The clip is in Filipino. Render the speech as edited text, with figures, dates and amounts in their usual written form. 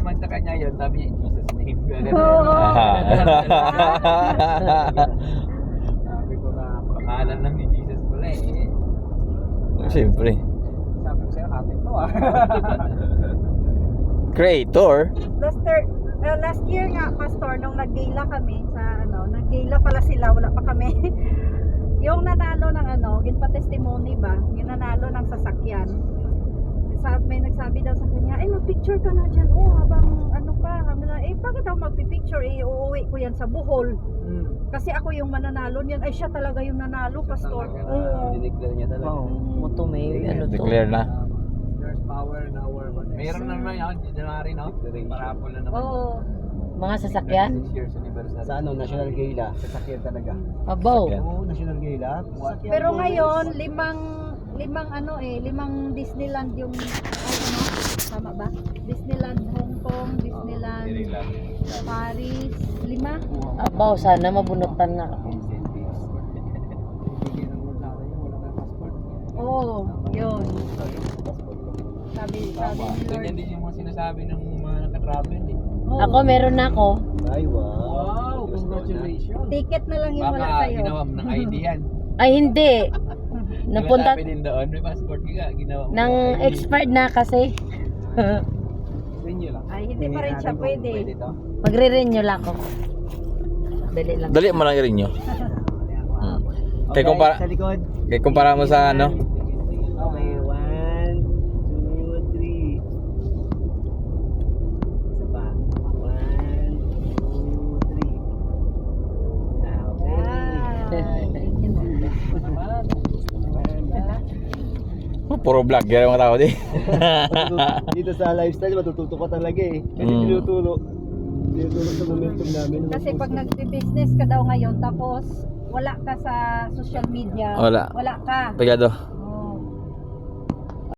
naman sa kanya yun, sabi niya, Jesus name. Sabi ko na, pangalan lang ni Jesus pala eh. Siyempre. Sabi ko sa'yo, atin to ah. Creator. Last year nga, Pastor, nung nag-gala kami sa nag-gala pala sila, wala pa kami. Yung nanalo ng ginpa-testimony ba? Yung nanalo ng sasakyan. May nagsabi daw sa kanya, mag-picture ka na dyan. Habang bakit ako mag-picture? Uuwi ko yan sa Bohol. Kasi ako yung mananalo niyan. Ay, siya talaga yung nanalo, Pastor. Oo. Dineclare niya talaga. Moto may Declare na. There's power in our words. Mayroon naman yun, January, no? Parapol na naman. Oo. Mga sasakyan? 6 years anniversary. Sa National Gala, sasakyan talaga. Abaw. Oo, National Gala. Sasakyan. Pero ngayon, limang Disneyland yung tama ba? Disneyland Hong Kong, Disneyland Paris, 5. Abaw, sana mabunutan na ako. Oo, yun. Sabi ni Lord. Ganyan din yung mga sinasabi ng mga naka-travel eh. Oo. Ako, meron na ako. Ay, wow. Wow, congratulations. Ticket na lang yung wala Baka sa'yo. ginawa mo ng ID yan. Ay, hindi. Napunta, Sabi din doon, may passport ka, ginawa mo nang ng ID. expired na kasi. Renew lang. Ay, hindi pa rin siya pwede. to. Magre-renew lang ako. Dali lang. Dali mo lang rin nyo. Kaya Sa likod. kumpara mo sa ano. Okay, 1, 2, 3. Isa pa. 1, 2, 3. Puro vlogger ang mga tao di. Dito sa lifestyle, matututo ka talaga eh. Kasi tinutulog sa momentum namin. Kasi pag nagbi-business ka daw ngayon, tapos wala ka sa social media, Wala. ka. Pagado.